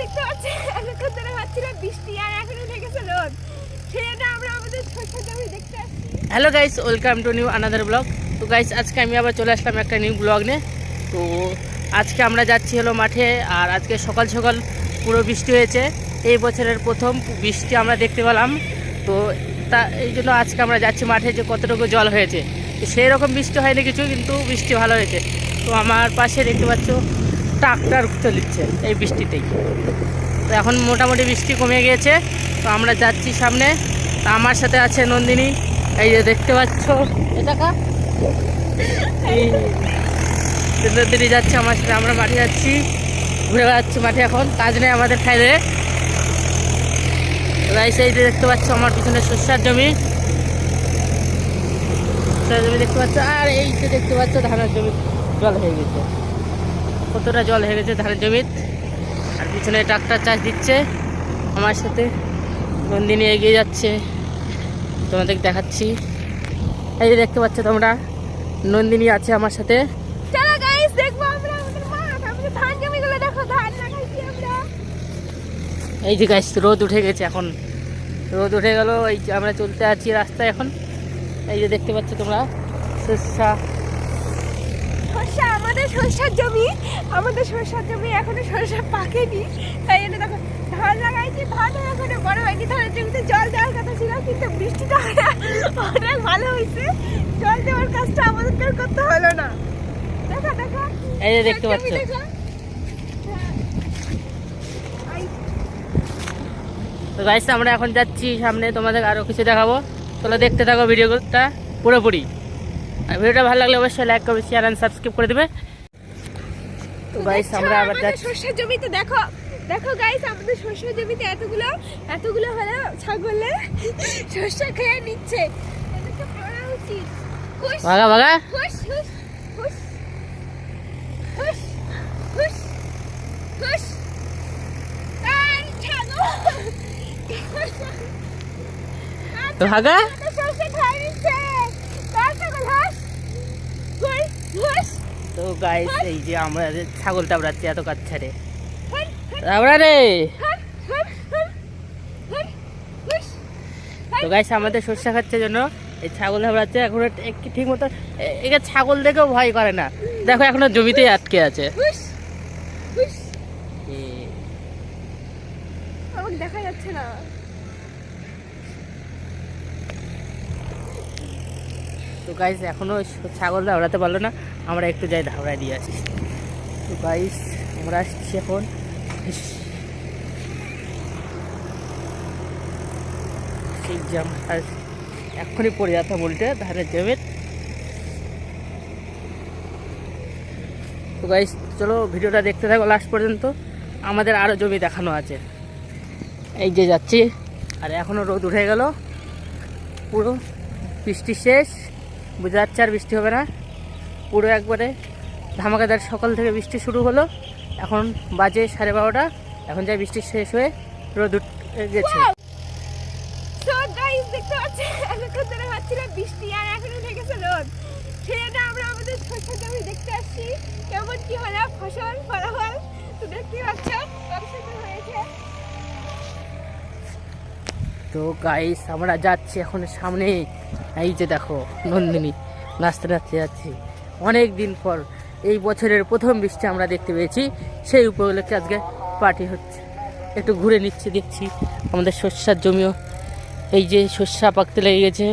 দেখতে পাচ্ছেন এতক্ষণ ধরে হচ্ছিল বৃষ্টি আর এখন উঠে গেছে রোদ। সেটা আমরা আমাদের সরষে জমি দেখতে আসছি। Hello guys, welcome to new another blog. তো গাইস আজকে আমি আবার চলে আসলাম একটা নিউ ব্লগ নিয়ে। তো আজকে আমরা যাচ্ছি হলো মাঠে, আর আজকে সকাল সকাল পুরো বৃষ্টি হয়েছে। এই বছরের প্রথম বৃষ্টি আমরা দেখতে পেলাম। তো এই জন্য আজকে আমরা যাচ্ছি মাঠে, যে কতটুকু জল হয়েছে। তো সেই রকম বৃষ্টি হয়নি কিছু, কিন্তু বৃষ্টি ভালো হয়েছে। তো আমার পাশে দেখতে পাচ্ছ ট্রাক্টর চলছে এই বৃষ্টিতেই। তো এখন মোটামুটি বৃষ্টি কমে গিয়েছে। তো আমরা যাচ্ছি সামনে। তো আমার সাথে আছে নন্দিনী, এই যে দেখতে পাচ্ছ এটা নন্দিনী যাচ্ছে আমার সাথে। আমরা মাঠে যাচ্ছি, ঘুরে বেড়াচ্ছি মাঠে, এখন কাজ নেই আমাদের খাইলে। এই যে দেখতে পাচ্ছ আমার পিছনে শস্যার জমি দেখতে পাচ্ছ, আর এই যে দেখতে পাচ্ছ ধানের জমি জল হয়ে গেছে। কতটা জল হয়ে গেছে ধানের জমির। আর পিছনে ট্রাক্টর চাষ দিচ্ছে, আমার সাথে নন্দিনী এগিয়ে যাচ্ছে, তোমাদের দেখাচ্ছি। এই যে দেখতে পাচ্ছ তোমরা, নন্দিনী আছে আমার সাথে। চলো গাইস দেখবো আমরা আমাদের মাঠ, আমাদের ধান জমিগুলো দেখো, ধান লাগাইছি আমরা। এই যে গাইস রোদ উঠে গেছে, এখন রোদ উঠে গেল। এই যে আমরা চলতে আছি রাস্তায় এখন। এই যে দেখতে পাচ্ছ তোমরা শস্যা, আমাদের সরষের জমি, আমাদের সরষের জমি এখনো সরষা পাকেনি। তাই জন্য দেখো ধান লাগাইছি, ধান এখনো বড় হয়নি। ধানের জমিতে জল দেওয়ার কথা ছিল, কিন্তু বৃষ্টিটা অনেক ভালো হয়েছে। জল দেওয়ার কাজটা আমাদের কেউ করতে হলো না। দেখো দেখো, এই যে দেখতে পাচ্ছ। তো গাইস আমরা এখন যাচ্ছি সামনে, তোমাদের আরও কিছু দেখাবো। তোমরা দেখতে থাকো ভিডিওটা পুরোপুরি। আর ভিডিওটা ভালো লাগলে অবশ্যই লাইক করবে, শেয়ার এন্ড সাবস্ক্রাইব করে দেবে। তো গাইস আমরা আবার যাচ্ছি সরষের জমিতে। দেখো দেখো গাইস, আমাদের সরষের জমিতে এতগুলো হলো ছাগলে সরষে খেয়ে নিচ্ছে। এদেরকে পড়া উচিত। ভাগা ভাগা হুশ হুশ হুশ হুশ হুশ হুশ। আর ছাগল তো ভাগা। সরষে খেয়ে নিচ্ছে। তার ছাগল হুশ হুশ হুশ। তো গাইস এই যে আমরা ছাগল টাবড়াচ্ছি এত কাজ ছেড়ে, টাবড়া রে। তো গাইস আমাদের সর্ষে খাচ্ছে জন্য এই ছাগল টাবড়াচ্ছে। এখন ঠিক মতো একে ছাগল দেখেও ভয় করে না। দেখো এখনো জমিতেই আটকে আছে। আমাকে দেখা যাচ্ছে না। তো গাইস এখনো ছাগল দাবড়াতে পারলো না, আমরা একটু যাই ধাবড়ায় দিয়ে আসি। তো গাইস আমরা আসছি এখন। সেই জাম আর এক্ষুনি পড়ে যেতাম উল্টে ধানের জমির। তো গাইস চলো ভিডিওটা দেখতে থাকো লাস্ট পর্যন্ত, আমাদের আরও জমি দেখানো আছে। এই যে যাচ্ছি, আর এখনও রোদ উঠে গেল পুরো। বৃষ্টি শেষ, বোঝা যাচ্ছে আর বৃষ্টি হবে না। পুরো একবারে ধামাকাদার সকাল থেকে বৃষ্টি শুরু হলো। এখন বাজে 12:30। এখন যাই বৃষ্টি শেষ হয়ে রোদ উঠে গেছে। তো গাইস দেখতে পাচ্ছেন এতক্ষণ ধরে হচ্ছিল বৃষ্টি আর এখন উঠে গেছে রোদ। সেটা আমরা আমাদের সরষে জমি দেখতে আসছি, কেমন কি হলো ফসল ফলাফল। তো দেখতে পাচ্ছ কত সুন্দর হয়েছে। তো গাইস আমরা যাচ্ছি এখন সামনে। এই যে দেখো নন্দিনী নাচতে নাচতে যাচ্ছি। অনেক দিন পর এই বছরের প্রথম বৃষ্টি আমরা দেখতে পেয়েছি, সেই উপলক্ষে আজকে পার্টি হচ্ছে। একটু ঘুরে নিচ্ছি, দেখছি আমাদের শস্যার জমিও এই যে শস্যা পাকতে লেগে গেছে।